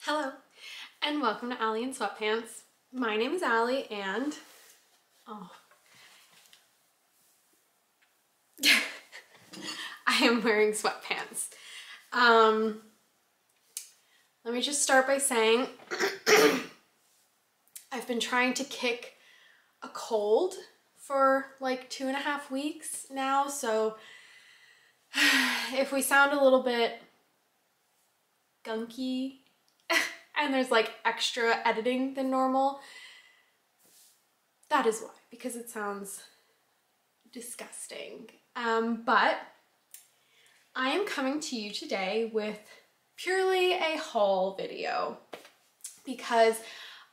Hello, and welcome to Allie in Sweatpants. My name is Allie, and I am wearing sweatpants. Let me just start by saying I've been trying to kick a cold for like 2.5 weeks now, so if we sound a little bit gunky and there's like extra editing than normal, that is why, because it sounds disgusting. But I am coming to you today with purely a haul video because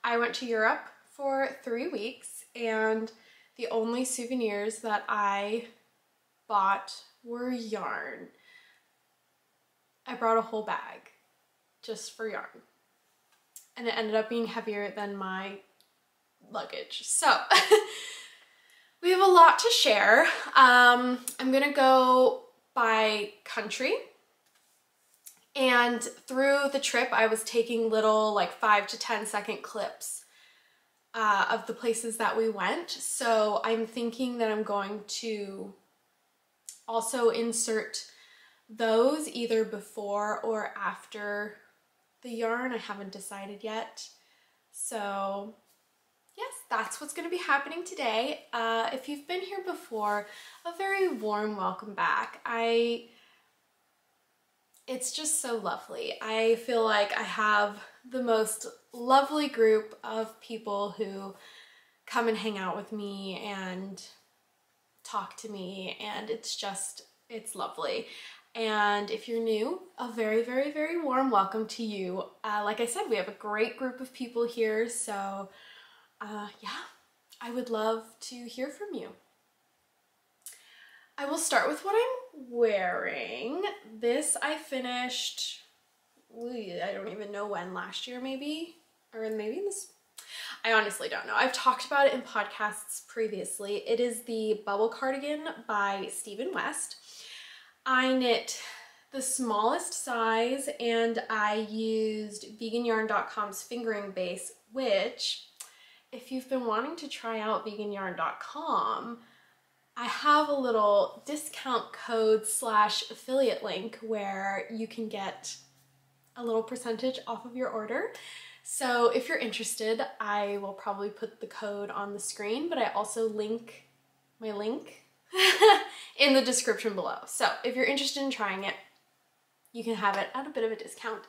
I went to Europe for 3 weeks and the only souvenirs that I bought were yarn. I brought a whole bag just for yarn, and it ended up being heavier than my luggage. So we have a lot to share. I'm gonna go by country, and through the trip I was taking little like 5 to 10 second clips of the places that we went. So I'm thinking that I'm going to also insert those either before or after the yarn. I haven't decided yet. So yes, that's what's going to be happening today. If you've been here before, a very warm welcome back. It's just so lovely. I feel like I have the most lovely group of people who come and hang out with me and talk to me, and it's lovely. And if you're new, a very, very, very warm welcome to you. Like I said, we have a great group of people here, so yeah, I would love to hear from you. I will start with what I'm wearing. This I finished, I don't even know when, last year maybe? Or maybe this, I honestly don't know. I've talked about it in podcasts previously. It is the Bubble Cardigan by Stephen West. I knit the smallest size, and I used veganYarn.com's fingering base, which, if you've been wanting to try out veganYarn.com, I have a little discount code / affiliate link where you can get a little percentage off of your order. So if you're interested, I will probably put the code on the screen, but I also link my link in the description below. So if you're interested in trying it, you can have it at a bit of a discount.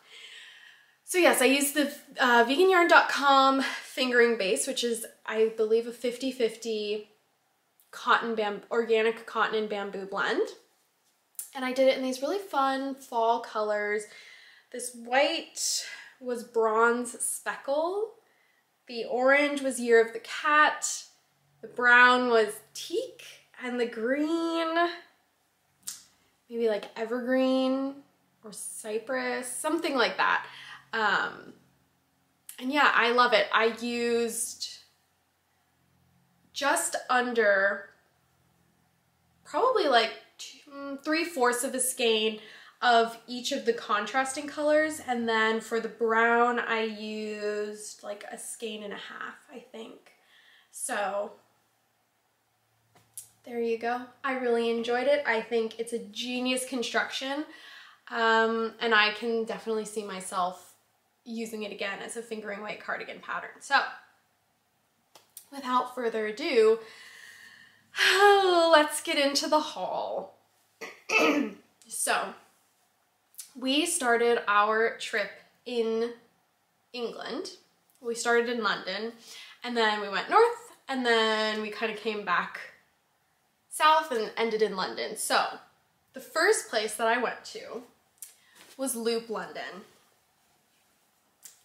So yes, I used the veganYarn.com fingering base, which is, I believe, a 50-50 organic cotton and bamboo blend. And I did it in these really fun fall colors. This white was bronze speckle. The orange was Year of the Cat. The brown was teak. And the green, maybe like evergreen or cypress, something like that. And yeah, I love it. I used just under probably like 3/4 of a skein of each of the contrasting colors, and then for the brown I used like a skein and a half, I think. So there you go. I really enjoyed it. I think it's a genius construction, and I can definitely see myself using it again as a fingering weight cardigan pattern. So without further ado, let's get into the haul. So we started our trip in England. We started in London, and then we went north, and then we kind of came back south and ended in London. So the first place that I went to was Loop London.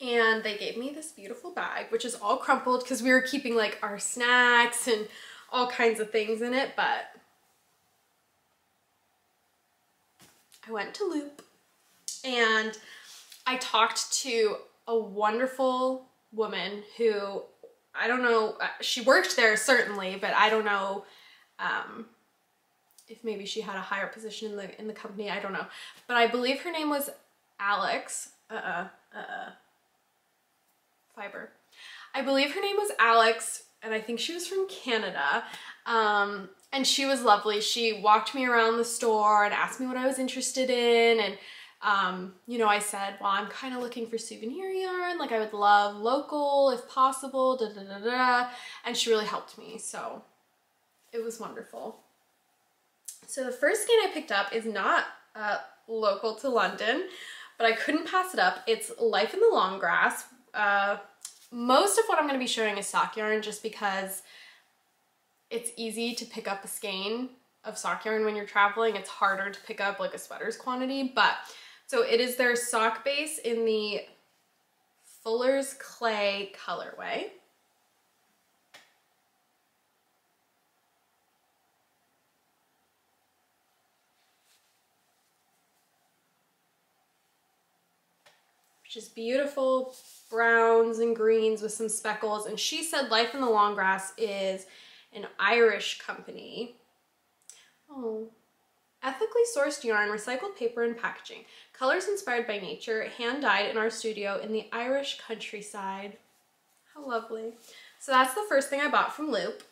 And they gave me this beautiful bag, which is all crumpled because we were keeping like our snacks and all kinds of things in it, but I went to Loop and I talked to a wonderful woman who, I don't know, she worked there certainly, but I don't know if maybe she had a higher position in the company, I don't know. But I believe her name was Alex. fiber. I believe her name was Alex, and I think she was from Canada. And she was lovely. She walked me around the store and asked me what I was interested in. And, you know, I said, well, I'm kind of looking for souvenir yarn. Like, I would love local if possible, da da da da. And she really helped me. So it was wonderful. So the first skein I picked up is not local to London, but I couldn't pass it up. It's Life in the Long Grass. Most of what I'm going to be showing is sock yarn just because it's easy to pick up a skein of sock yarn when you're traveling. It's harder to pick up like a sweater's quantity, but so it is their sock base in the Fuller's Clay colorway. Which is beautiful browns and greens with some speckles. And she said Life in the Long Grass is an Irish company. Oh. Ethically sourced yarn, recycled paper and packaging. Colors inspired by nature, hand dyed in our studio in the Irish countryside. How lovely. So that's the first thing I bought from Loop.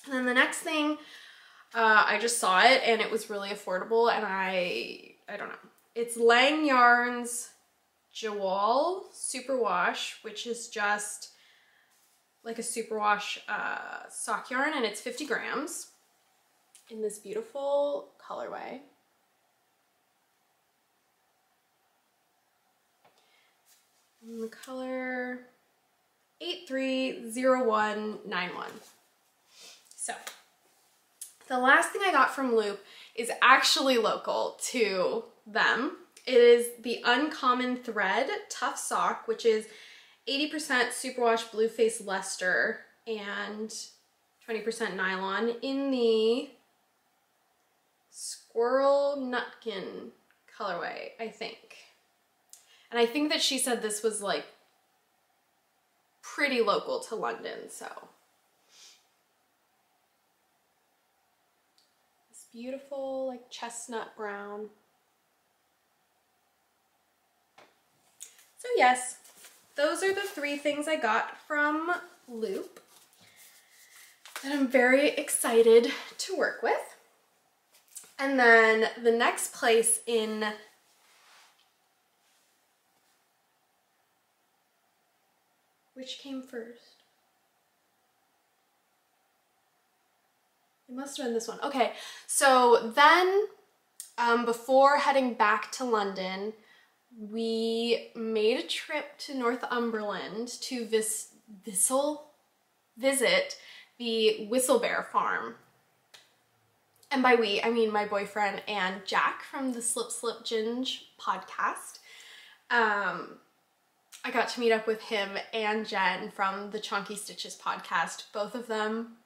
And then the next thing, I just saw it and it was really affordable, and I don't know. It's Lang Yarns Jawal Superwash, which is just like a superwash sock yarn, and it's 50 grams in this beautiful colorway. And the color 830191. So the last thing I got from Loop is actually local to them. It is the Uncommon Thread Tough Sock, which is 80% superwash Blueface Leicester and 20% nylon in the Squirrel Nutkin colorway, I think. And I think that she said this was like pretty local to London, so. This beautiful like chestnut brown. So yes, those are the three things I got from Loop that I'm very excited to work with. And then the next place in which came first? It must have been this one. Okay, so then before heading back to London, we made a trip to Northumberland to visit the Whistlebear farm. And by we, I mean my boyfriend and Jack from the Slip Slip Ginge podcast. I got to meet up with him and Jen from the Chonky Stitches podcast. Both of them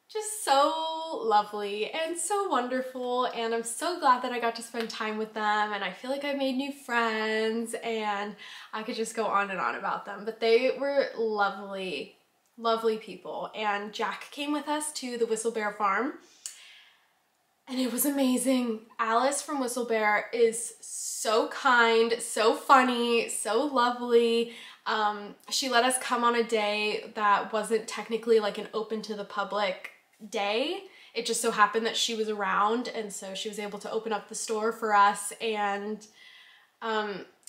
just so lovely and so wonderful, and I'm so glad that I got to spend time with them, and I feel like I made new friends, and I could just go on and on about them. But they were lovely, lovely people, and Jack came with us to the Whistlebear farm. And it was amazing. Alice from Whistlebear is so kind, so funny, so lovely. She let us come on a day that wasn't technically like an open to the public day. It just so happened that she was around, and so she was able to open up the store for us, and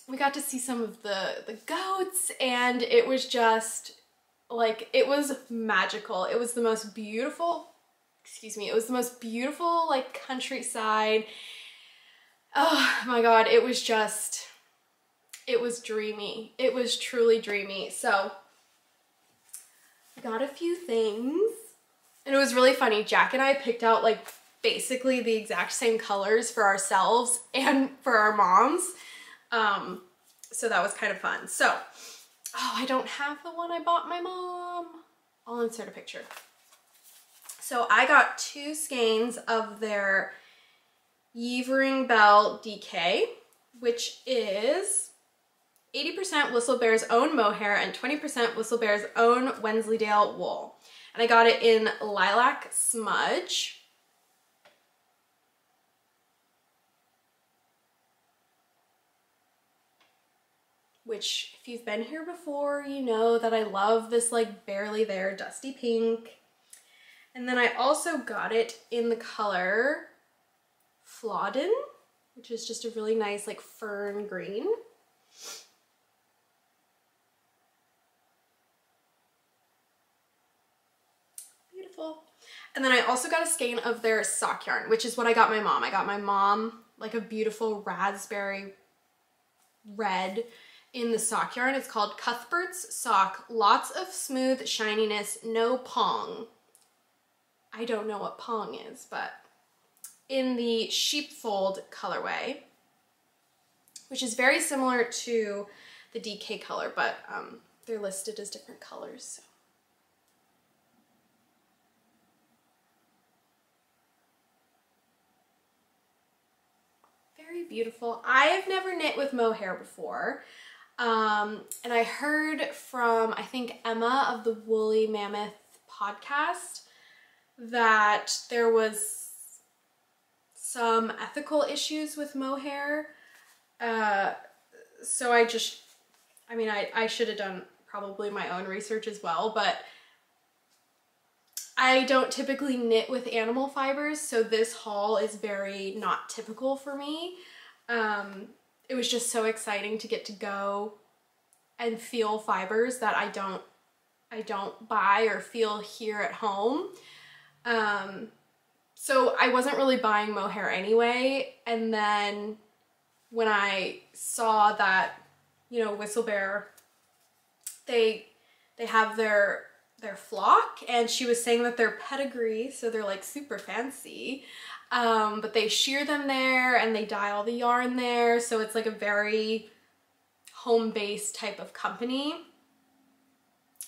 we got to see some of the goats, and it was just like, it was magical. It was the most beautiful, it was the most beautiful like countryside. Oh my God, it was just, it was dreamy. It was truly dreamy. So I got a few things, and it was really funny. Jack and I picked out like basically the exact same colors for ourselves and for our moms. So that was kind of fun. So, oh, I don't have the one I bought my mom. I'll insert a picture. So I got 2 skeins of their Yevering Bell DK, which is 80% Whistlebear's own mohair and 20% Whistlebear's own Wensleydale wool. And I got it in Lilac Smudge. which if you've been here before, you know that I love this like barely there dusty pink. And then I also got it in the color Flodden, which is just a really nice like fern green. Beautiful. And then I also got a skein of their sock yarn, which is what I got my mom. I got my mom like a beautiful raspberry red in the sock yarn. It's called Cuthbert's Sock. Lots of smooth shininess, no pong. I don't know what pong is, but in the sheepfold colorway, which is very similar to the DK color, but they're listed as different colors. So. Very beautiful. I have never knit with mohair before. And I heard from, I think, Emma of the Woolly Mammoth podcast that there was some ethical issues with mohair. So I should have done probably my own research as well, but I don't typically knit with animal fibers, so this haul is very not typical for me. It was just so exciting to get to go and feel fibers that I don't buy or feel here at home. So I wasn't really buying mohair anyway, and then when I saw that, you know, Whistlebear, they have their flock, and she was saying that they're pedigree, so they're like super fancy, but they shear them there and they dye all the yarn there, so it's like a very home-based type of company.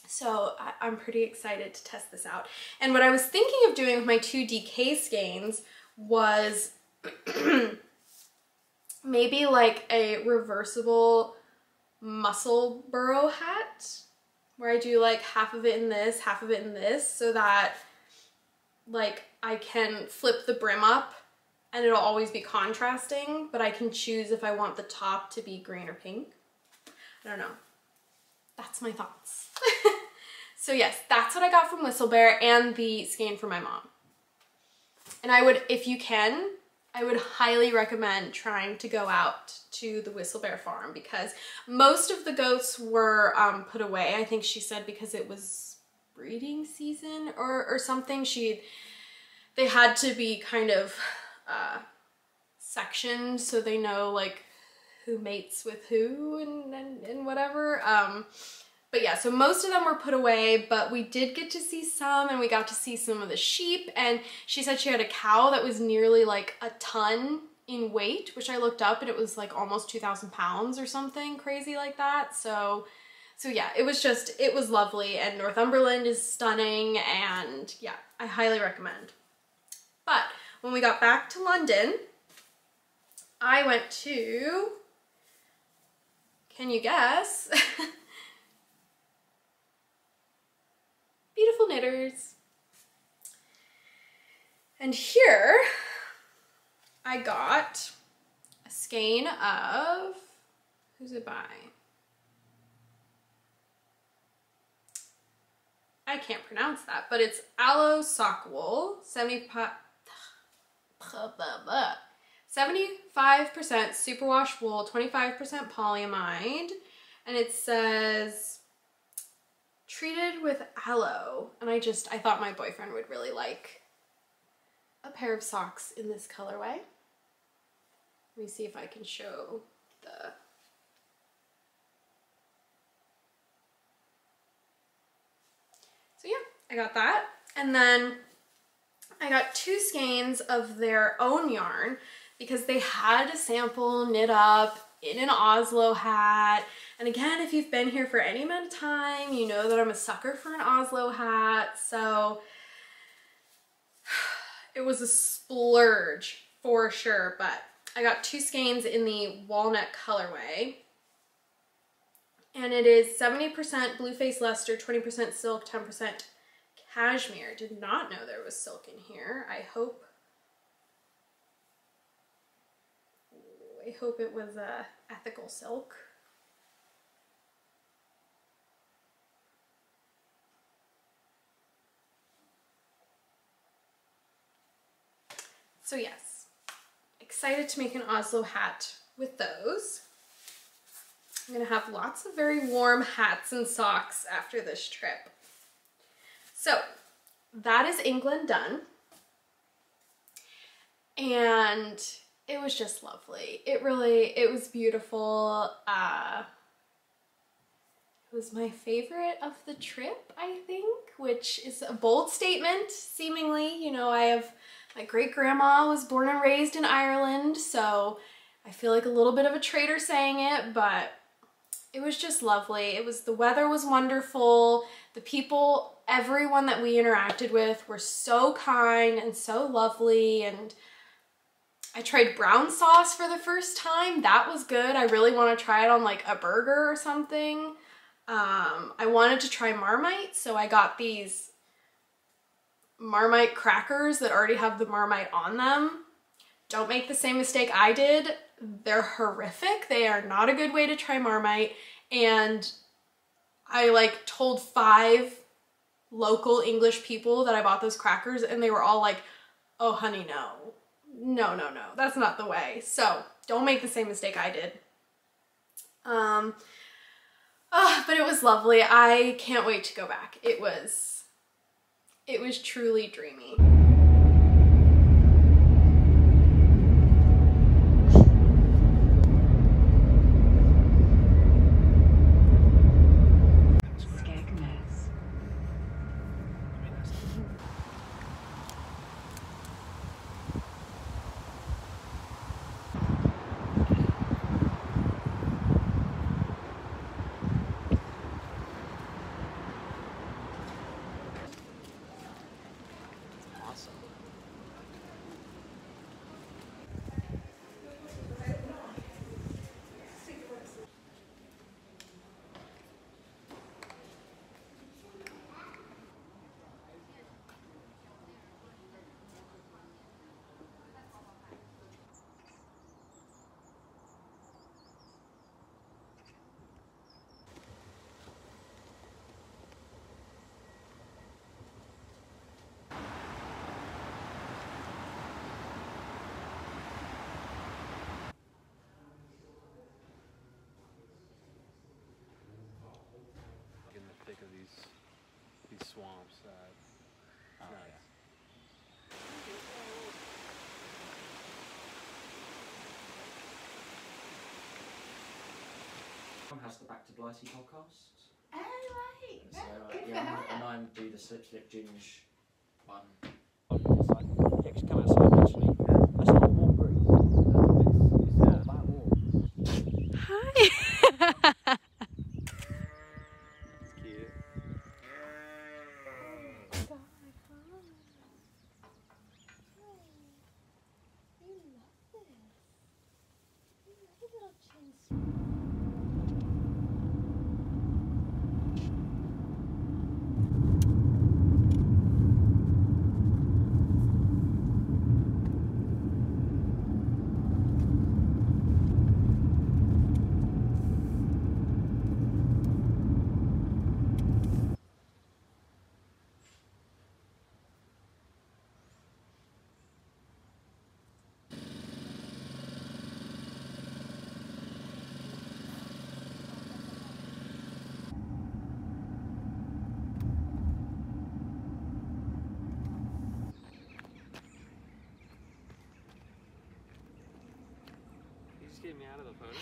So I'm pretty excited to test this out. And what I was thinking of doing with my 2 DK skeins was maybe like a reversible muscle burrow hat, where I do like half of it in this, half of it in this, so that like I can flip the brim up and it'll always be contrasting, but I can choose if I want the top to be green or pink. I don't know. That's my thoughts. So yes, that's what I got from Whistlebear and the skein for my mom. And I would, if you can, I would highly recommend trying to go out to the Whistlebear farm, because most of the goats were put away. I think she said because it was breeding season or something. They had to be kind of sectioned so they know like who mates with who and whatever. But yeah, so most of them were put away, but we did get to see some, and we got to see some of the sheep, and she said she had a cow that was nearly like a ton in weight, which I looked up, and it was like almost 2,000 pounds or something crazy like that. So yeah, it was lovely, and Northumberland is stunning, and yeah, I highly recommend. But when we got back to London, I went to, can you guess? Beautiful Knitters. And here I got a skein of, who's it by? I can't pronounce that, but it's Aloe Sock Wool, 75% superwash wool, 25% polyamide, and it says treated with aloe, and I thought my boyfriend would really like a pair of socks in this colorway. Let me see if I can show the, so yeah, I got that. And then I got 2 skeins of their own yarn because they had a sample knit up in an Oslo hat. And again, if you've been here for any amount of time, you know that I'm a sucker for an Oslo hat. So it was a splurge for sure, but I got 2 skeins in the walnut colorway. And it is 70% Blue Face Leicester, 20% silk, 10% cashmere. Did not know there was silk in here. I hope it was ethical silk. So yes, excited to make an Oslo hat with those. I'm gonna have lots of very warm hats and socks after this trip. So that is England done. And it was just lovely. It was beautiful. It was my favorite of the trip, I think, which is a bold statement, seemingly. You know, my great-grandma was born and raised in Ireland, so I feel like a little bit of a traitor saying it, but it was just lovely. The weather was wonderful. The people, everyone that we interacted with were so kind and so lovely, and I tried brown sauce for the first time. That was good. I really want to try it on like a burger or something. I wanted to try Marmite, so I got these Marmite crackers that already have the Marmite on them. Don't make the same mistake I did. They're horrific. They are not a good way to try Marmite. And I like told 5 local English people that I bought those crackers, and they were all like, oh honey, no. No, no, no, that's not the way. So don't make the same mistake I did. But it was lovely. I can't wait to go back. It was truly dreamy. Thick of these swamps. Nice. Has the Back to Blighty podcast. Oh, right. So, Good yeah, for her. and I do the Slip Ginge one. Yeah, just come outside actually. That's not a warm breeze. It's not that warm. Hi. It's cute. You just get me out of the photo.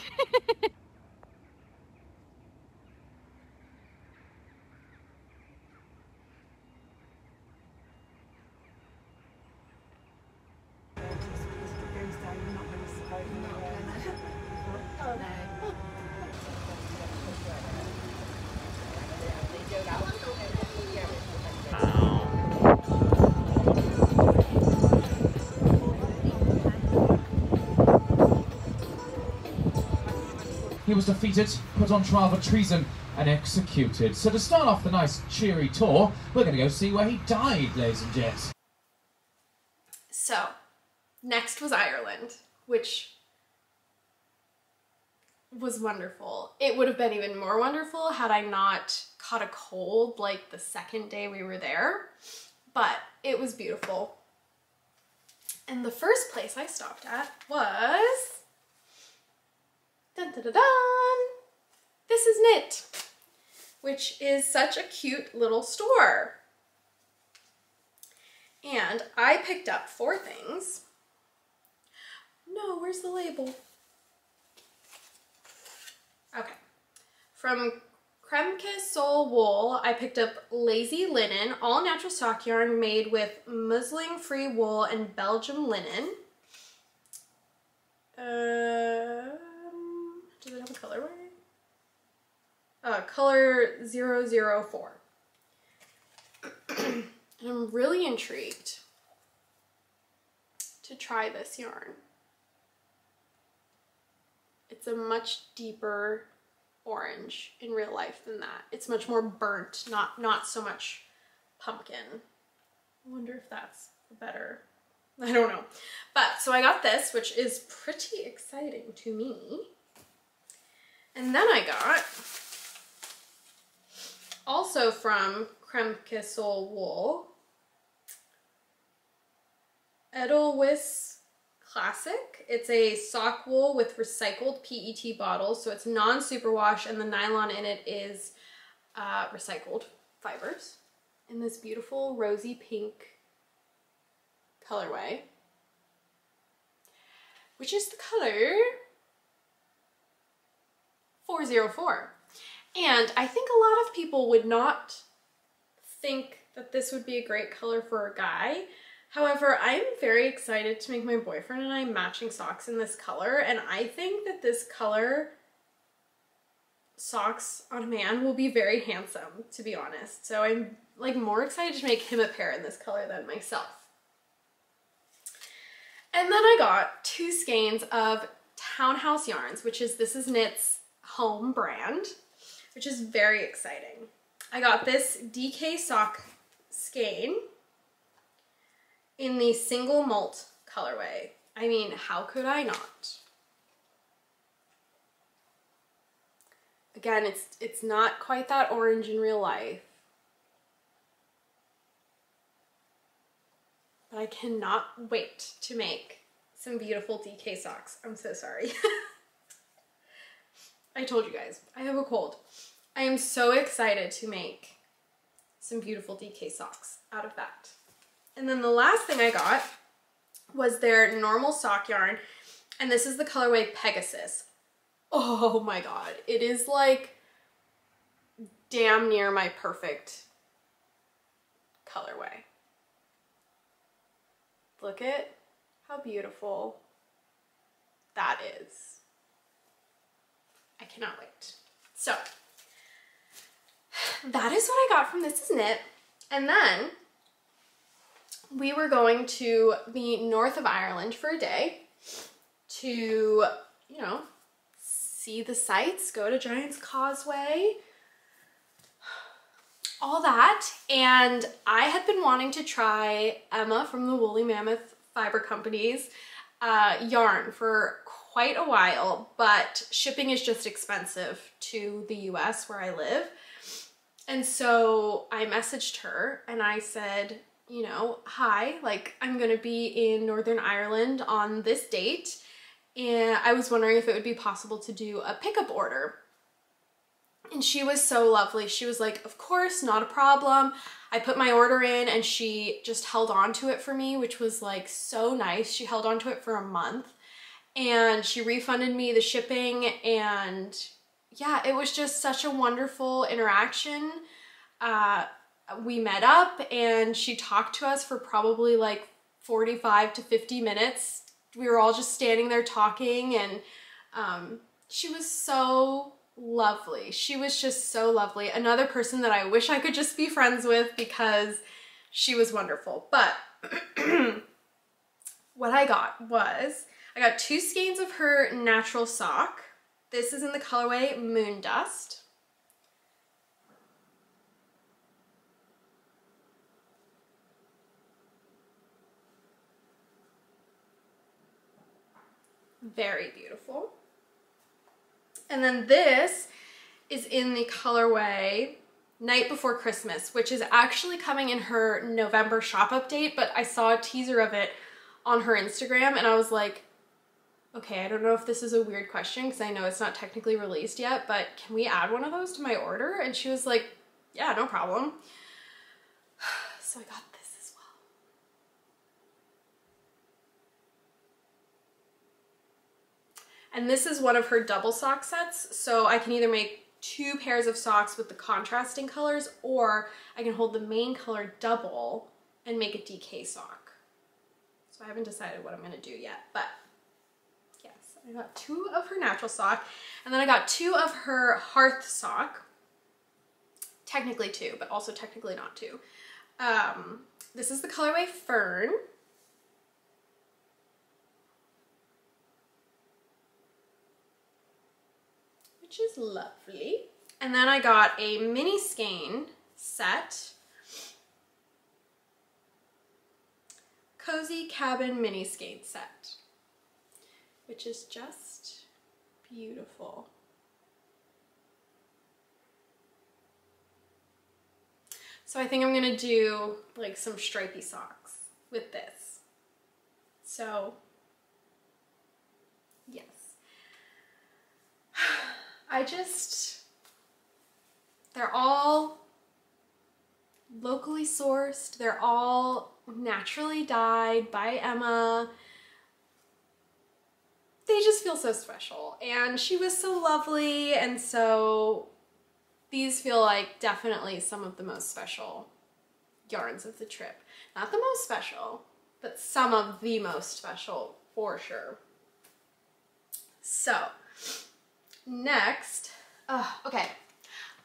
He was defeated, put on trial for treason, and executed. So to start off the nice, cheery tour, we're going to go see where he died, ladies and gents. So, next was Ireland, which was wonderful. It would have been even more wonderful had I not caught a cold like the second day we were there, but it was beautiful. And the first place I stopped at was, dun, dun, dun, dun, This Is Knit, which is such a cute little store. And I picked up 4 things. No, where's the label? Okay. From Kremke Soul Wool, I picked up Lazy Linen, all natural sock yarn made with muslin-free wool and Belgium linen. Does it have a colorway? Color 004. And I'm really intrigued to try this yarn. It's a much deeper orange in real life than that. It's much more burnt, not so much pumpkin. I wonder if that's better. I don't know. But so I got this, which is pretty exciting to me. And then I got, also from Kremke Soul Wool, Edelweiss Classic. It's a sock wool with recycled PET bottles, so it's non-superwash, and the nylon in it is recycled fibers in this beautiful rosy pink colorway, which is the color 404. And I think a lot of people would not think that this would be a great color for a guy. However, I'm very excited to make my boyfriend and I matching socks in this color, and I think that this color socks on a man will be very handsome, to be honest. So I'm like more excited to make him a pair in this color than myself. And then I got 2 skeins of Townhouse yarns, which is This Is Knit's home brand, which is very exciting. I got this DK sock skein in the single malt colorway. I mean, how could I not? Again, it's not quite that orange in real life. But I cannot wait to make some beautiful DK socks. I'm so sorry. I told you guys, I have a cold. I am so excited to make some beautiful DK socks out of that. And then the last thing I got was their normal sock yarn, and this is the colorway Pegasus. Oh my god, it is like damn near my perfect colorway. Look at how beautiful that is. I cannot wait. So that is what I got from This Is Knit. And then we were going to the north of Ireland for a day to, you know, see the sights, go to Giant's Causeway, all that. And I had been wanting to try Emma from the Woolly Mammoth Fiber Company's yarn for quite a while, but shipping is just expensive to the US where I live. And so I messaged her and I said, you know, hi, like I'm gonna be in Northern Ireland on this date, and I was wondering if it would be possible to do a pickup order. And she was so lovely. She was like, of course, not a problem. I put my order in and she just held on to it for me, which was like so nice. She held on to it for a month and she refunded me the shipping, and yeah, it was just such a wonderful interaction. We met up and she talked to us for probably like 45 to 50 minutes. We were all just standing there talking, and she was so lovely. She was just so lovely. Another person that I wish I could just be friends with because she was wonderful. But what I got was, I got 2 skeins of her natural sock. This is in the colorway Moon Dust. Very beautiful. And then this is in the colorway Night Before Christmas, which is actually coming in her November shop update, but I saw a teaser of it on her Instagram, and I was like, okay, I don't know if this is a weird question because I know it's not technically released yet, but can we add one of those to my order? And she was like, yeah, no problem. So I got this as well. And this is one of her double sock sets, so I can either make 2 pairs of socks with the contrasting colors, or I can hold the main color double and make a DK sock. So I haven't decided what I'm gonna do yet, but yes, I got 2 of her natural sock, and then I got 2 of her hearth sock. Technically 2, but also technically not 2. This is the colorway Fern. Which is lovely. And then I got a mini skein set. Cozy Cabin mini skein set. Which is just beautiful. So I think I'm gonna do like some stripy socks with this. So, yes. They're all locally sourced. They're all naturally dyed by Emma. They just feel so special. And she was so lovely, and so these feel like definitely some of the most special yarns of the trip. Not the most special, but some of the most special for sure. So, next, okay.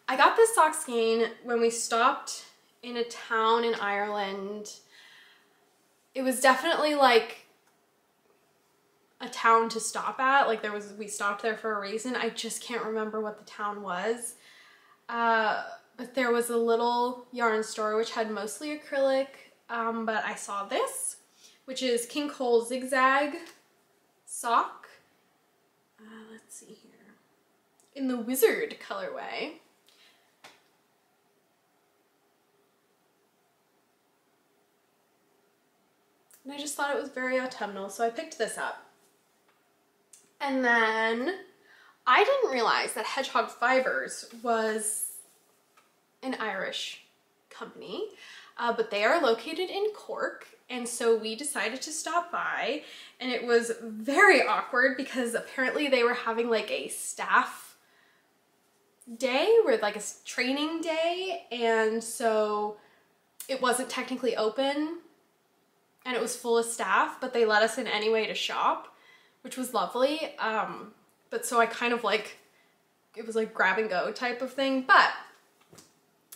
I got this sock skein when we stopped in a town in Ireland. It was definitely like a town to stop at. Like we stopped there for a reason. I just can't remember what the town was. But there was a little yarn store which had mostly acrylic, but I saw this, which is King Cole Zigzag sock. Let's see here. In the Wizard colorway. And I just thought it was very autumnal, so I picked this up. And then I didn't realize that Hedgehog Fibers was an Irish company, but they are located in Cork, and so we decided to stop by, and it was very awkward because apparently they were having like a staff day, or like a training day, and so it wasn't technically open, and it was full of staff, but they let us in anyway to shop, which was lovely. But so I kind of like, it was like grab and go type of thing. But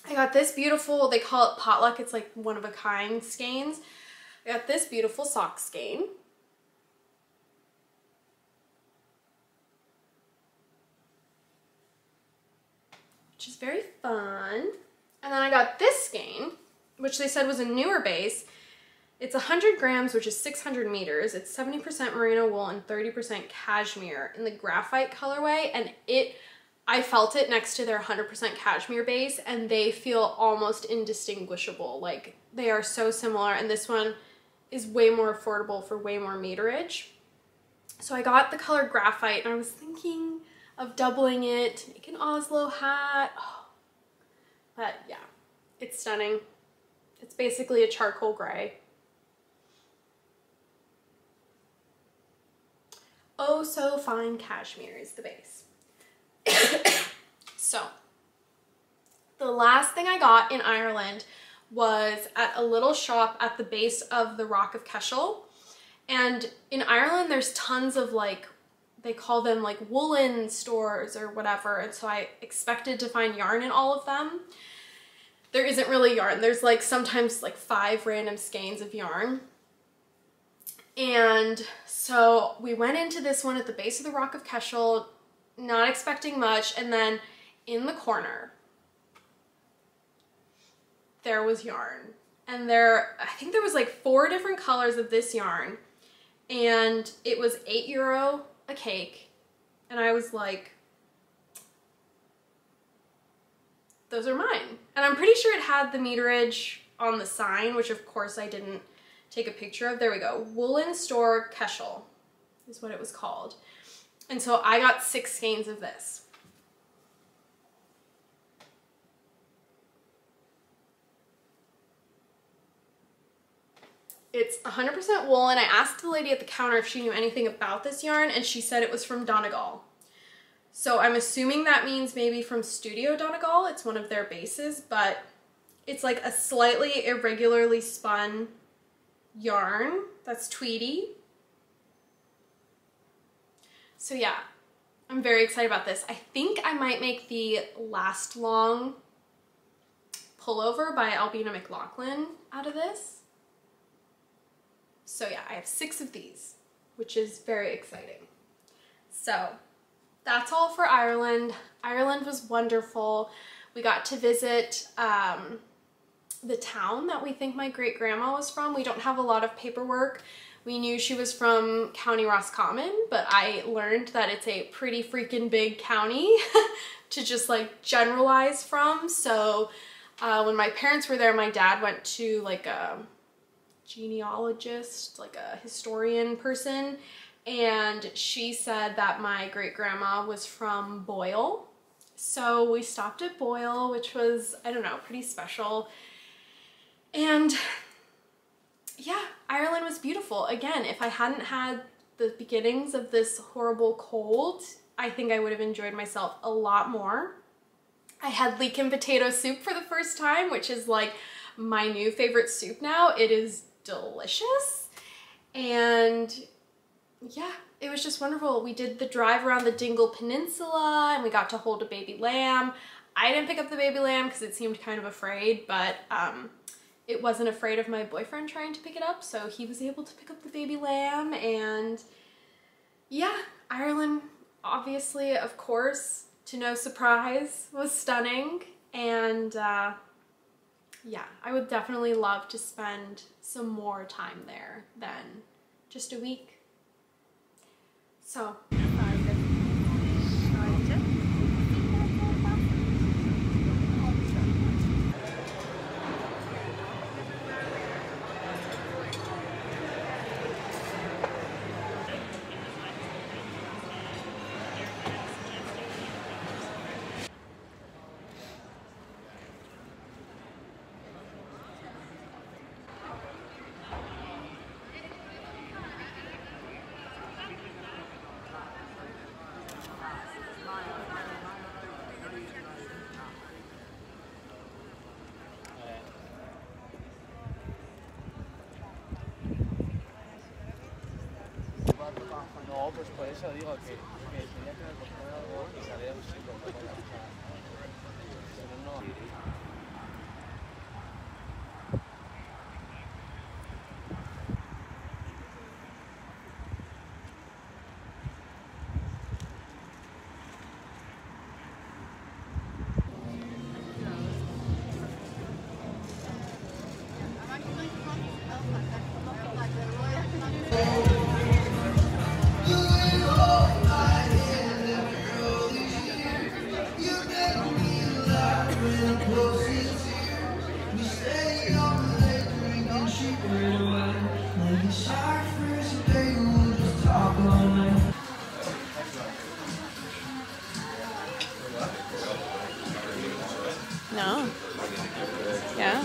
I got this beautiful, they call it potluck, it's like one of a kind skeins. I got this beautiful sock skein. Which is very fun. And then I got this skein, which they said was a newer base. It's 100 grams, which is 600 meters. It's 70% merino wool and 30% cashmere in the graphite colorway. And I felt it next to their 100% cashmere base, and they feel almost indistinguishable. Like, they are so similar, and this one is way more affordable for way more meterage. So I got the color graphite, and I was thinking of doubling it to make an Oslo hat. Oh. But yeah, it's stunning. It's basically a charcoal gray. Oh, so fine cashmere is the base. So, the last thing I got in Ireland was at a little shop at the base of the Rock of Cashel. And in Ireland, there's tons of like, they call them like woolen stores or whatever. And so I expected to find yarn in all of them. There isn't really yarn. There's like sometimes like 5 random skeins of yarn. And so we went into this one at the base of the Rock of Cashel, not expecting much, and then in the corner, there was yarn. And I think there was like 4 different colors of this yarn, and it was €8 a cake, and I was like, those are mine. And I'm pretty sure it had the meterage on the sign, which of course I didn't take a picture of. There we go. Woolen Store Keschel is what it was called. And so I got 6 skeins of this. It's 100% wool, and I asked the lady at the counter if she knew anything about this yarn, and she said it was from Donegal. So I'm assuming that means maybe from Studio Donegal. It's one of their bases, but it's like a slightly irregularly spun yarn that's tweedy. So yeah, I'm very excited about this. I think I might make the Last Long pullover by Albina McLaughlin out of this. So yeah, I have 6 of these, which is very exciting. So that's all for Ireland. Ireland was wonderful. We got to visit the town that we think my great-grandma was from. We don't have a lot of paperwork. We knew she was from County Roscommon, but I learned that it's a pretty freaking big county to just like generalize from. So when my parents were there, my dad went to like a genealogist, like a historian person, and she said that my great-grandma was from Boyle. So we stopped at Boyle, which was, I don't know, pretty special. And yeah, Ireland was beautiful. Again, if I hadn't had the beginnings of this horrible cold, I think I would have enjoyed myself a lot more. I had leek and potato soup for the first time, which is like my new favorite soup now. It is delicious. And yeah, it was just wonderful. We did the drive around the Dingle Peninsula and we got to hold a baby lamb. I didn't pick up the baby lamb because it seemed kind of afraid, but it wasn't afraid of my boyfriend trying to pick it up, so he was able to pick up the baby lamb. And yeah, Ireland, obviously, of course, to no surprise, was stunning. And yeah, I would definitely love to spend some more time there than just a week. So, No, pues por eso digo que tenía que haber cogido algo y salía un chico. Pero no. no. Yeah.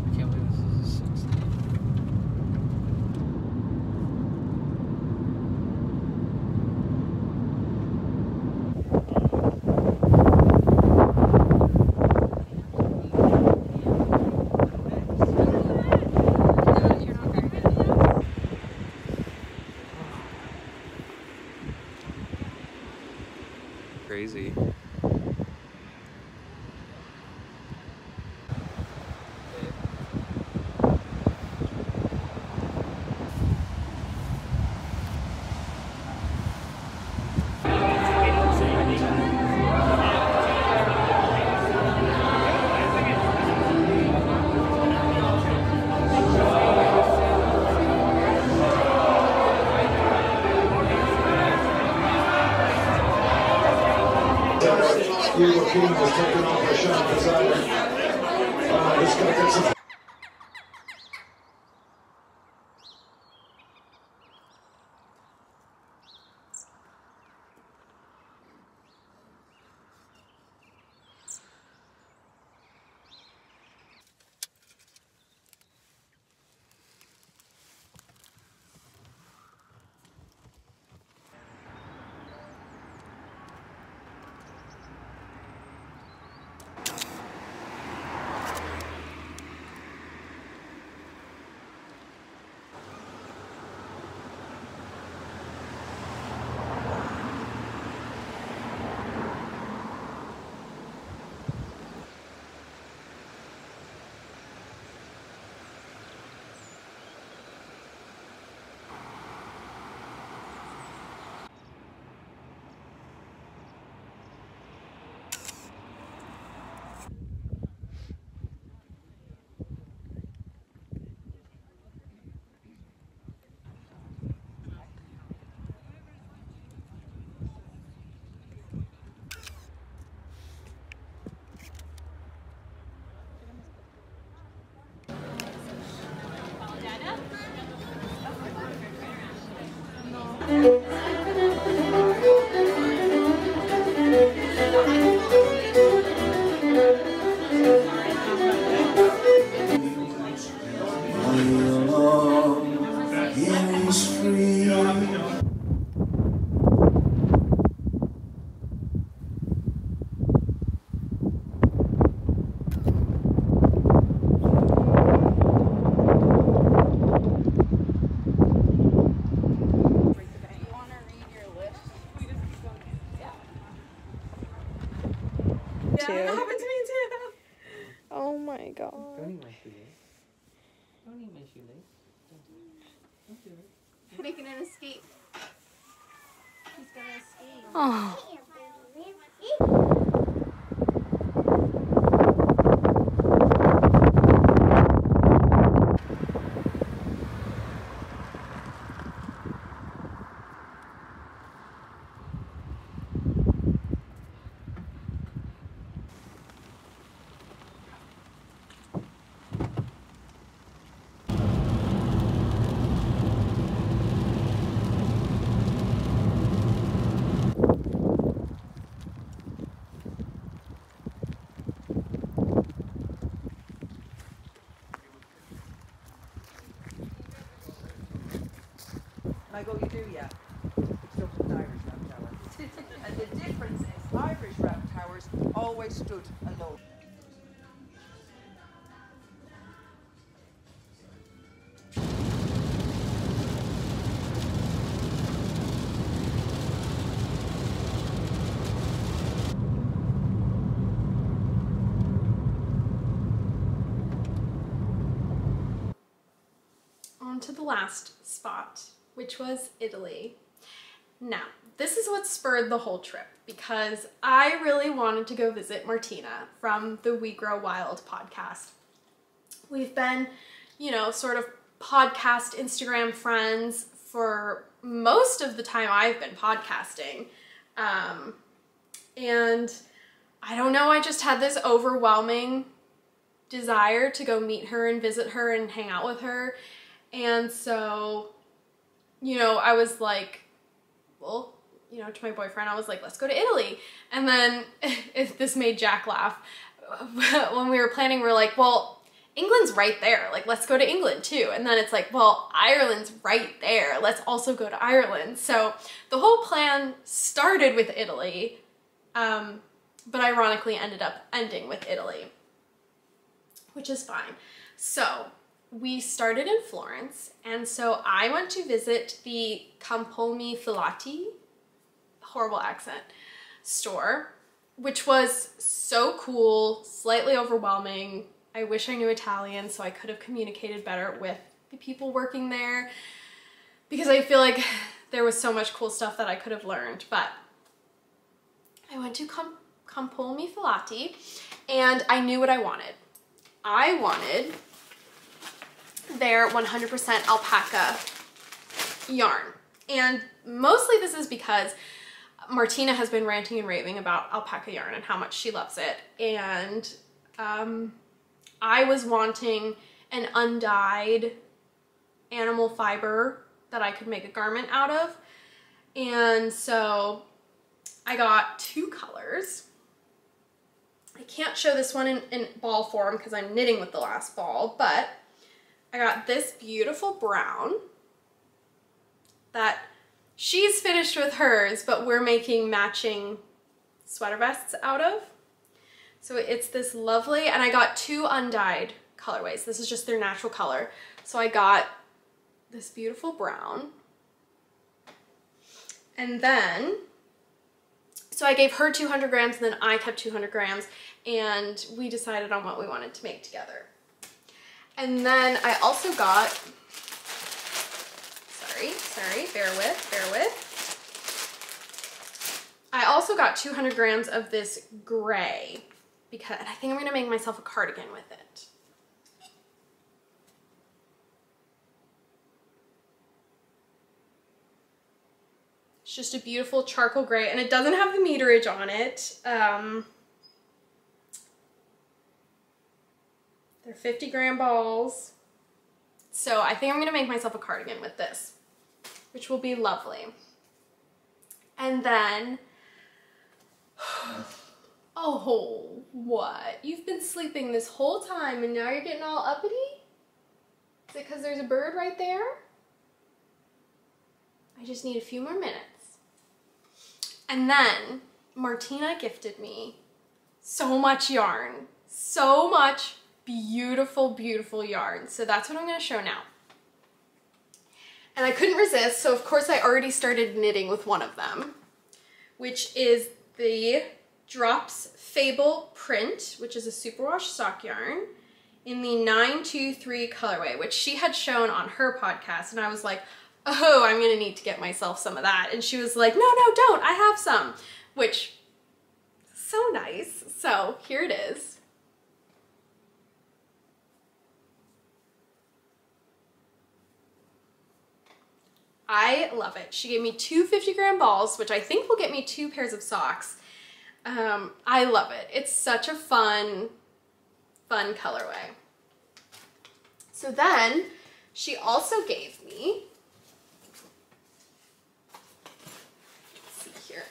I can't believe this is a 60. Crazy. Hugo King was taking off for Sean Gonzalez. He's going to get some. Oh my god. Don't eat my shoelace. Don't eat my shoelace. Don't do it. Making an escape. He's gonna escape. Oh. I go, you do, yeah. It's up an Irish round tower. And the difference is Irish round towers always stood alone. On to the last spot, which was Italy. Now, this is what spurred the whole trip because I really wanted to go visit Martina from the We Grow Wild podcast. We've been, you know, sort of podcast Instagram friends for most of the time I've been podcasting. And I don't know, I just had this overwhelming desire to go meet her and visit her and hang out with her. And so, you know, I was like, well, you know, to my boyfriend, I was like, let's go to Italy. And then this made Jack laugh. When we were planning, we were like, well, England's right there. Like, let's go to England too. And then it's like, well, Ireland's right there. Let's also go to Ireland. So the whole plan started with Italy, but ironically ended up ending with Italy, which is fine. So we started in Florence, and so I went to visit the Campolmi Filati, horrible accent, store, which was so cool, slightly overwhelming. I wish I knew Italian so I could have communicated better with the people working there because I feel like there was so much cool stuff that I could have learned. But I went to Campolmi Filati and I knew what I wanted. I wanted their 100% alpaca yarn. And mostly this is because Martina has been ranting and raving about alpaca yarn and how much she loves it. And I was wanting an undyed animal fiber that I could make a garment out of. And so I got 2 colors. I can't show this one in ball form because I'm knitting with the last ball, but I got this beautiful brown that she's finished with hers, but we're making matching sweater vests out of. So it's this lovely, and I got 2 undyed colorways. This is just their natural color. So I got this beautiful brown. And then, so I gave her 200 grams and then I kept 200 grams and we decided on what we wanted to make together. And then I also got, sorry, bear with. I also got 200 grams of this gray because I think I'm gonna make myself a cardigan with it. It's just a beautiful charcoal gray and it doesn't have the meterage on it. They're 50 gram balls. So I think I'm gonna make myself a cardigan with this, which will be lovely. And then, oh, what? You've been sleeping this whole time and now you're getting all uppity? Is it because there's a bird right there? I just need a few more minutes. And then Martina gifted me so much yarn, so much beautiful, beautiful yarn. So that's what I'm gonna show now. And I couldn't resist, so of course I already started knitting with one of them, which is the Drops Fable print, which is a superwash sock yarn in the 923 colorway, which she had shown on her podcast. And I was like, oh, I'm gonna need to get myself some of that. And she was like, no, don't, I have some, which so nice. So here it is. I love it. She gave me 2 50 gram balls, which I think will get me 2 pairs of socks. I love it. It's such a fun colorway. So then she also gave me, let's see here,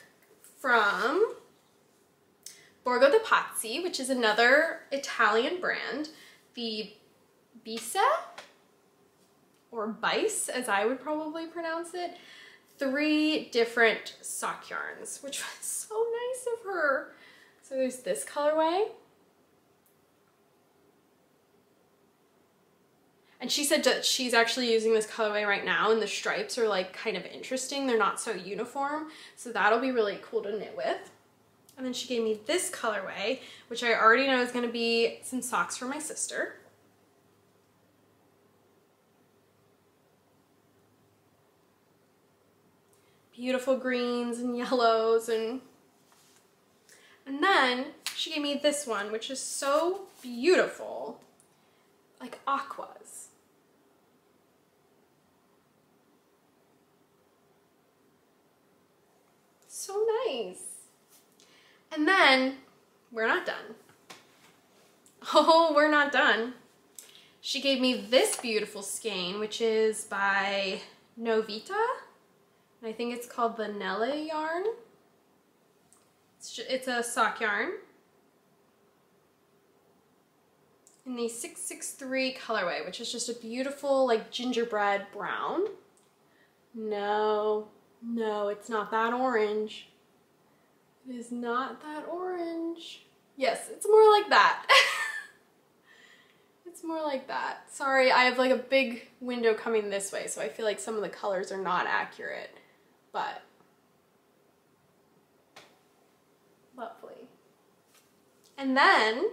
from Borgo de Pazzi, which is another Italian brand, the Bise, or Bice, as I would probably pronounce it, 3 different sock yarns, which was so nice of her. So there's this colorway. And she said that she's actually using this colorway right now and the stripes are like kind of interesting. They're not so uniform. So that'll be really cool to knit with. And then she gave me this colorway, which I already know is gonna be some socks for my sister. Beautiful greens and yellows, and then she gave me this one, which is so beautiful, like aquas. So nice. And then we're not done. Oh, we're not done. She gave me this beautiful skein, which is by Novita. And I think it's called the Nelle yarn. It's a sock yarn in the 663 colorway, which is just a beautiful like gingerbread brown. No, it's not that orange. It is not that orange. Yes, it's more like that. It's more like that. Sorry, I have like a big window coming this way, so I feel like some of the colors are not accurate. But lovely. And then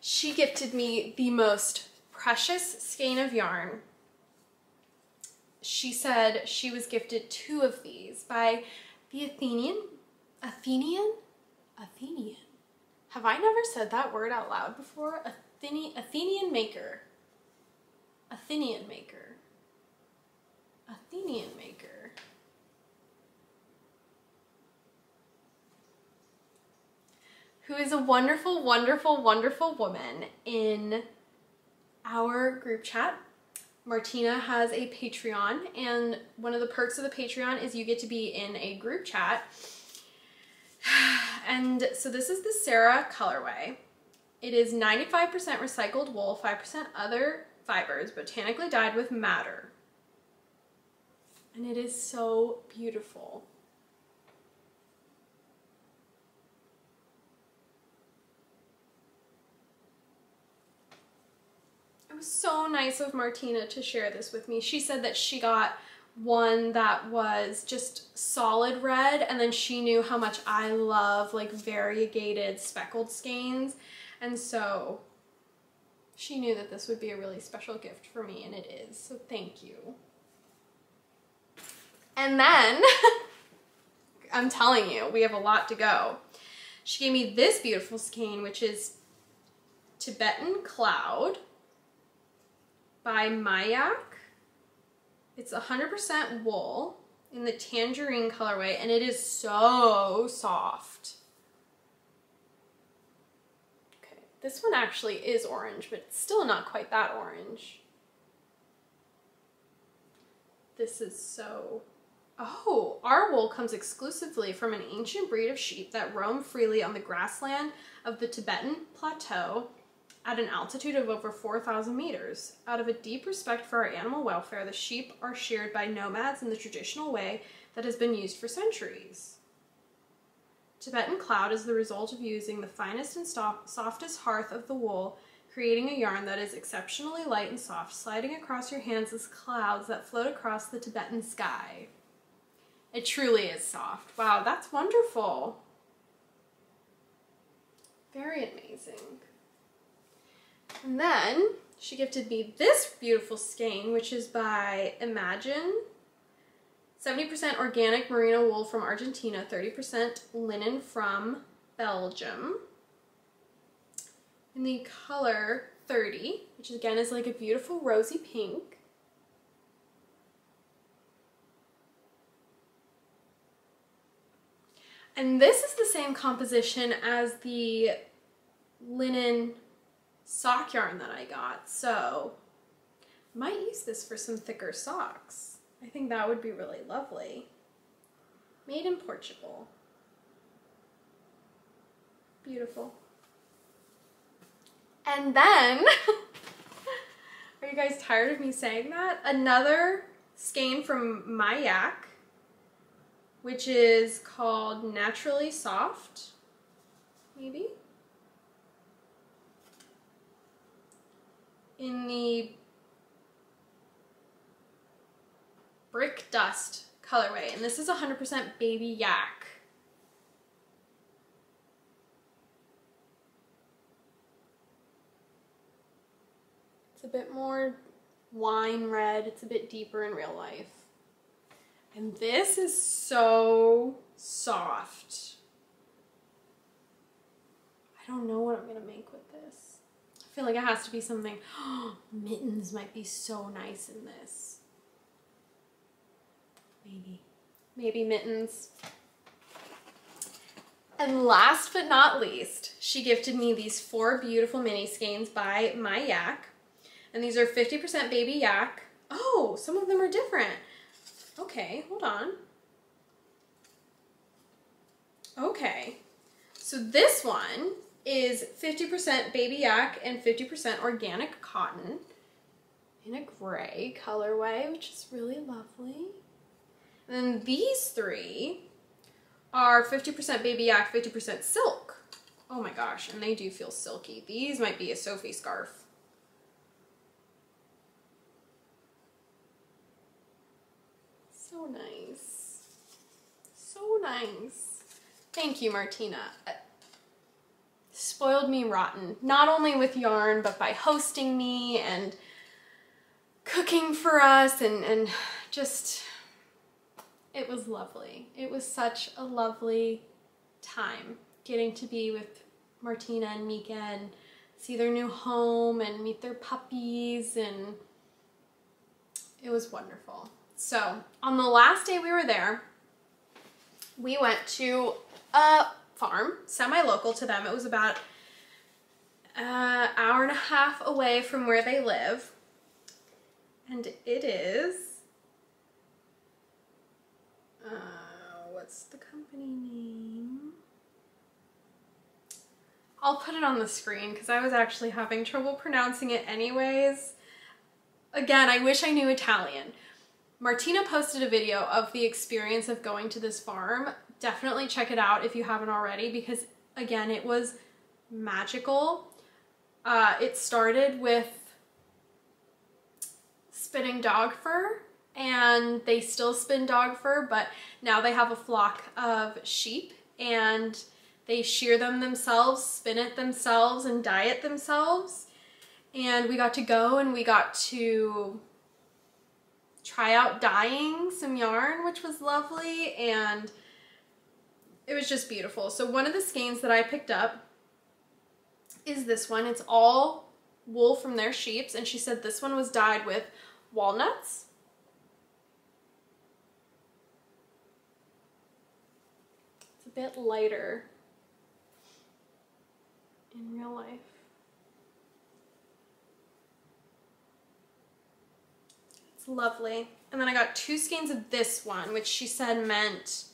she gifted me the most precious skein of yarn. She said she was gifted 2 of these by the Athenian. Have I never said that word out loud before? Athenian maker. who is a wonderful, wonderful, wonderful woman in our group chat. Martina has a Patreon, and one of the perks of the Patreon is you get to be in a group chat. And so this is the Sarah colorway. It is 95% recycled wool, 5% other fibers, botanically dyed with madder. And it is so beautiful. It was so nice of Martina to share this with me. She said that she got one that was just solid red, and then she knew how much I love like variegated speckled skeins, and so she knew that this would be a really special gift for me, and it is, so thank you. And then, I'm telling you, we have a lot to go. She gave me this beautiful skein, which is Tibetan Cloud by Mayak. It's 100% wool in the tangerine colorway, and it is so soft. Okay, this one actually is orange, but it's still not quite that orange. This is so... Oh, our wool comes exclusively from an ancient breed of sheep that roam freely on the grassland of the Tibetan Plateau at an altitude of over 4,000 meters. Out of a deep respect for our animal welfare, the sheep are sheared by nomads in the traditional way that has been used for centuries. Tibetan Cloud is the result of using the finest and softest hearth of the wool, creating a yarn that is exceptionally light and soft, sliding across your hands as clouds that float across the Tibetan sky. It truly is soft. Wow, that's wonderful. Very amazing. And then she gifted me this beautiful skein, which is by Imagine. 70% organic merino wool from Argentina, 30% linen from Belgium. In the color 30, which again is like a beautiful rosy pink. And this is the same composition as the linen sock yarn that I got, so I might use this for some thicker socks. I think that would be really lovely. Made in Portugal. Beautiful. And then, are you guys tired of me saying that? Another skein from Mayak, which is called Naturally Soft, maybe? In the Brick Dust colorway, and this is 100% Baby Yak. It's a bit more wine red, it's a bit deeper in real life. And this is so soft. I don't know what I'm gonna make with this. I feel like it has to be something, mittens might be so nice in this. Maybe mittens. And last but not least, she gifted me these 4 beautiful mini skeins by Mayak. And these are 50% Baby Yak. Oh, some of them are different. Okay, hold on. Okay, so this one is 50% Baby Yak and 50% organic cotton in a gray colorway, which is really lovely. And then these 3 are 50% Baby Yak, 50% silk. Oh my gosh, and they do feel silky. These might be a Sophie scarf. So nice. So nice. Thank you, Martina. Spoiled me rotten. Not only with yarn, but by hosting me and cooking for us and just, it was lovely. It was such a lovely time getting to be with Martina and Mika and see their new home and meet their puppies, and it was wonderful. So on the last day we were there, we went to a farm, semi-local to them. It was about an hour and a half away from where they live. And it is, what's the company name? I'll put it on the screen because I was actually having trouble pronouncing it anyways. Again, I wish I knew Italian. Martina posted a video of the experience of going to this farm. Definitely check it out if you haven't already, because again, it was magical. It started with spinning dog fur, and they still spin dog fur, but now they have a flock of sheep and they shear them themselves, spin it themselves, and dye it themselves. And we got to go and we got to try out dyeing some yarn, which was lovely, and it was just beautiful. So one of the skeins that I picked up is this one. It's all wool from their sheeps, and she said this one was dyed with walnuts. It's a bit lighter in real life. It's lovely. And then I got 2 skeins of this one, which she said meant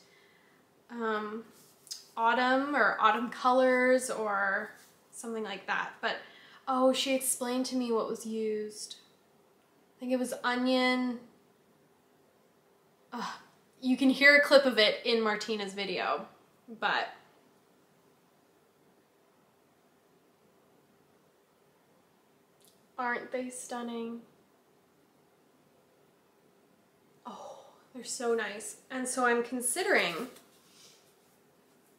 autumn or autumn colors or something like that. But oh, she explained to me what was used. I think it was onion. You can hear a clip of it in Martina's video, but aren't they stunning? Oh, they're so nice. And so I'm considering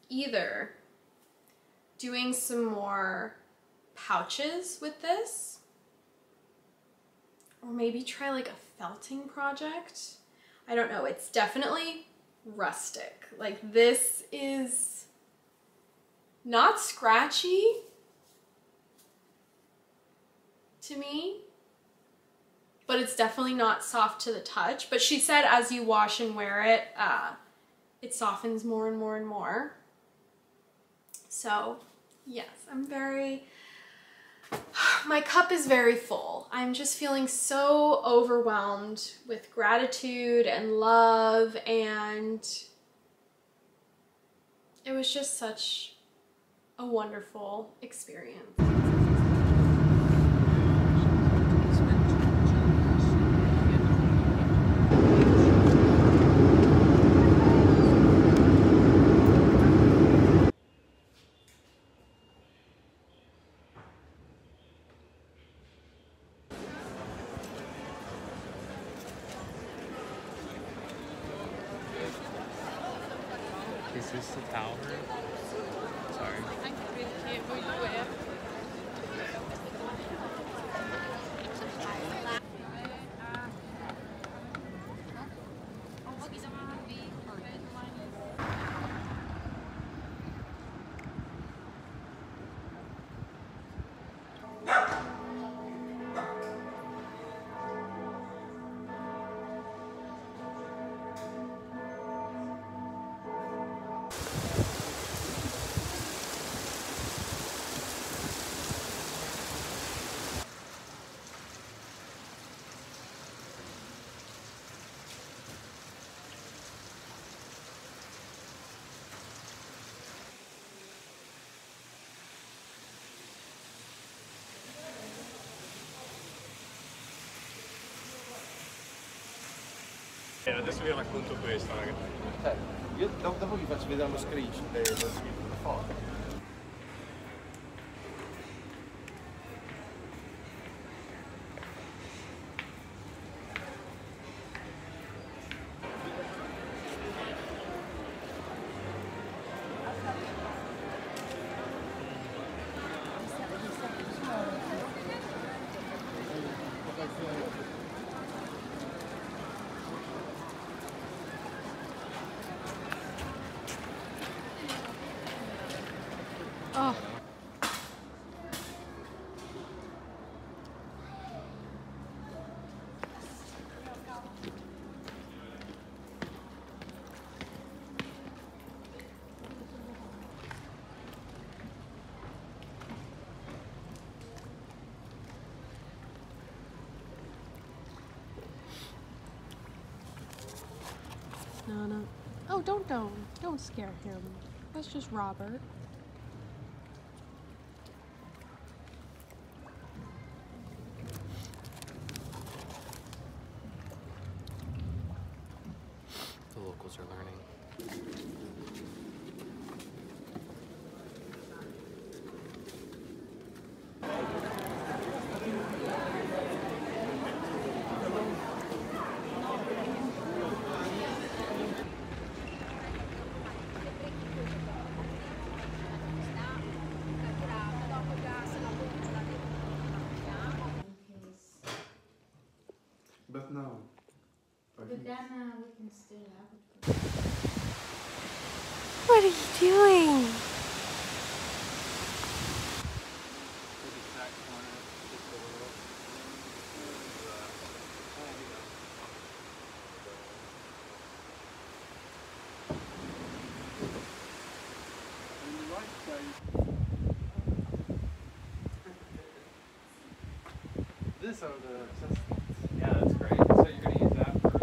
either doing some more pouches with this, or maybe try like a felting project. I don't know, it's definitely rustic. Like, this is not scratchy to me, but it's definitely not soft to the touch. But she said as you wash and wear it, it softens more and more and more. So yes, my cup is very full. I'm just feeling so overwhelmed with gratitude and love, and it was just such a wonderful experience. Is this the tower? Sorry. Adesso vi racconto questo, ragazzi. Io dopo vi faccio vedere lo screenshot della foto. Nana. Oh, don't scare him. That's just Robert. The locals are learning. But now, But then we can still have it. What are you doing? these are the chestnuts. Yeah, that's great. So you're going to use that for the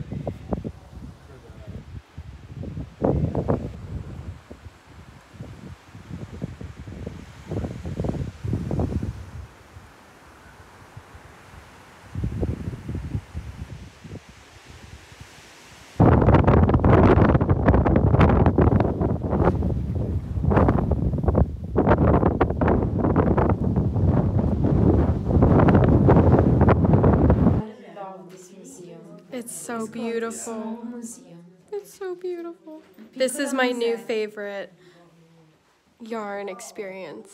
It's so beautiful. It's so beautiful. This is my new favorite yarn experience.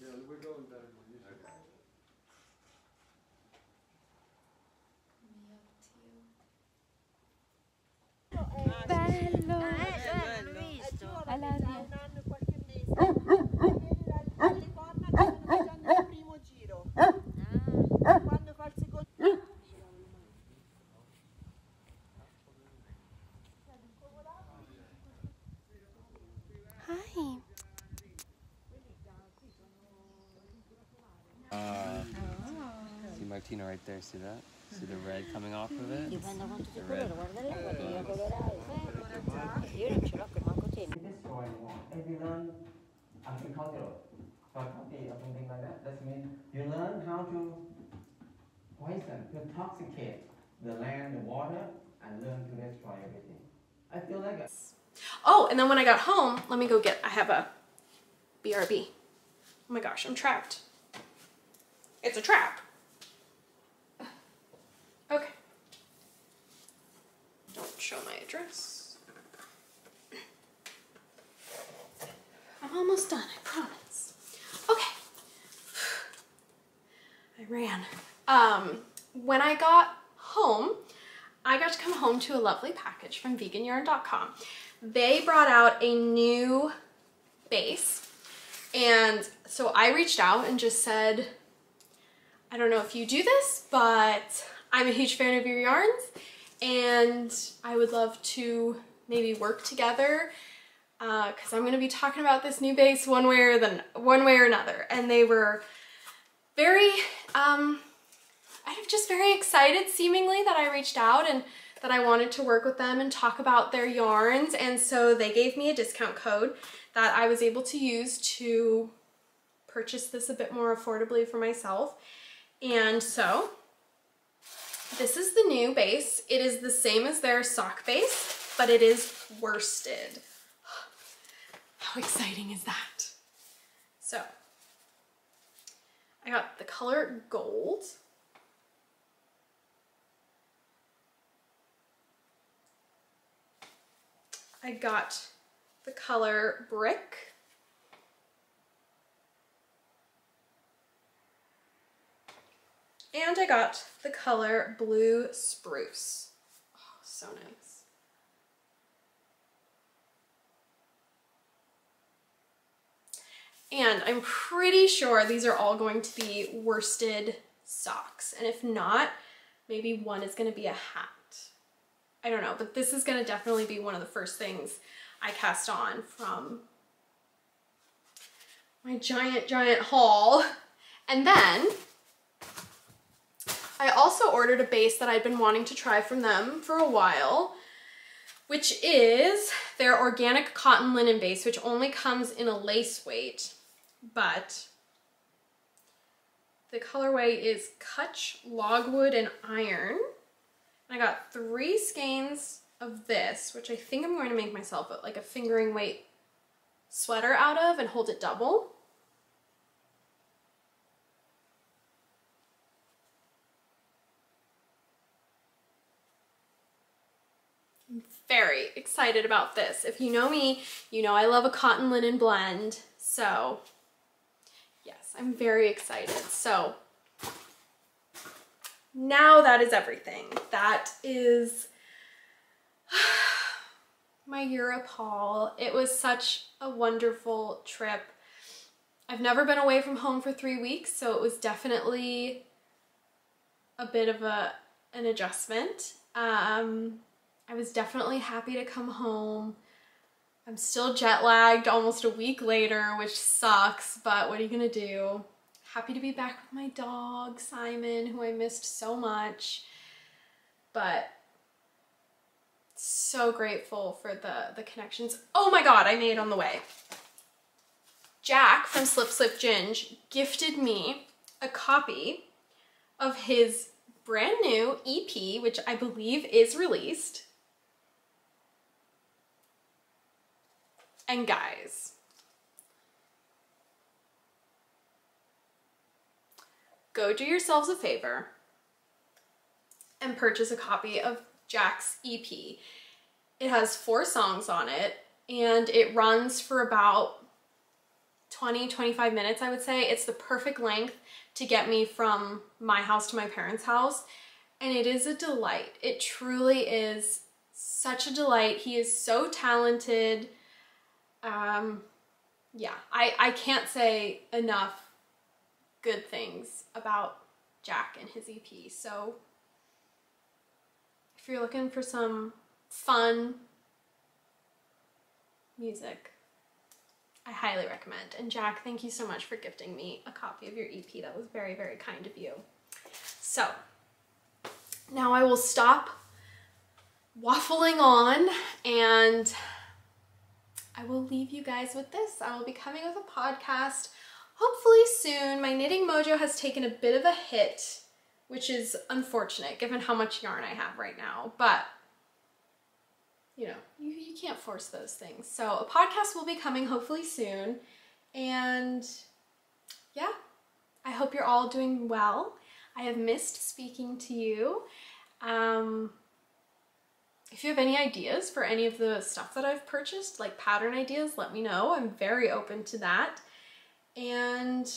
Yeah, we're going there. Bello! Hi. See Martina right there, see that? See the red coming off of it? Dipende quanto ti The colora, red. guarda le foto, io colorare, io non ce l'ho che manco te. This story if you learn agricultural photography or something like that, that means you learn how to poison, to intoxicate the land, the water, and learn to destroy everything. I feel like Oh, and then when I got home, let me go get, I have a BRB. Oh my gosh, I'm trapped. It's a trap. Okay. Don't show my address. I'm almost done, I promise. Okay. I ran. When I got home, I got to come home to a lovely package from veganyarn.com. They brought out a new base. And so I reached out and just said, I don't know if you do this, but I'm a huge fan of your yarns and I would love to maybe work together because I'm going to be talking about this new base one way or another. And they were very, just very excited seemingly that I reached out and that I wanted to work with them and talk about their yarns. And so they gave me a discount code that I was able to use to purchase this a bit more affordably for myself. And so this is the new base. It is the same as their sock base, but it is worsted. How exciting is that? So I got the color gold. I got the color brick. And I got the color blue spruce. Oh, so nice. And I'm pretty sure these are all going to be worsted socks. And if not, maybe one is going to be a hat. I don't know, but this is going to definitely be one of the first things I cast on from my giant haul. And then I also ordered a base that I'd been wanting to try from them for a while, which is their organic cotton linen base, which only comes in a lace weight, but the colorway is Kutch, Logwood, and Iron. And I got 3 skeins of this, which I think I'm going to make myself like a fingering weight sweater out of and hold it double. I'm very excited about this. If you know me, you know I love a cotton linen blend. So yes, I'm very excited. So now that is everything. That is my Europe haul. It was such a wonderful trip. I've never been away from home for 3 weeks, so it was definitely a bit of an adjustment. I was definitely happy to come home. I'm still jet lagged almost a week later, which sucks, but what are you gonna do? Happy to be back with my dog, Simon, who I missed so much. But so grateful for the connections. Oh my God, I made on the way. Jack from Slip Ginge gifted me a copy of his brand new EP, which I believe is released. And guys, go do yourselves a favor and purchase a copy of Jack's EP. It has 4 songs on it and it runs for about 20-25 minutes, I would say. It's the perfect length to get me from my house to my parents' house, and it is a delight. It truly is such a delight. He is so talented. Yeah, I can't say enough good things about Jack and his EP. So if you're looking for some fun music, I highly recommend. And Jack, thank you so much for gifting me a copy of your EP. That was very, very kind of you. So now I will stop waffling on and I will leave you guys with this. I will be coming with a podcast hopefully soon. My knitting mojo has taken a bit of a hit, which is unfortunate given how much yarn I have right now, but you know, you can't force those things. So a podcast will be coming hopefully soon. And yeah, I hope you're all doing well. I have missed speaking to you. If you have any ideas for any of the stuff that I've purchased, like pattern ideas, let me know. I'm very open to that. And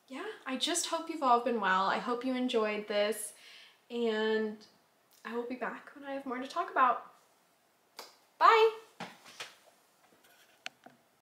yeah, I just hope you've all been well. I hope you enjoyed this, and I will be back when I have more to talk about. Bye!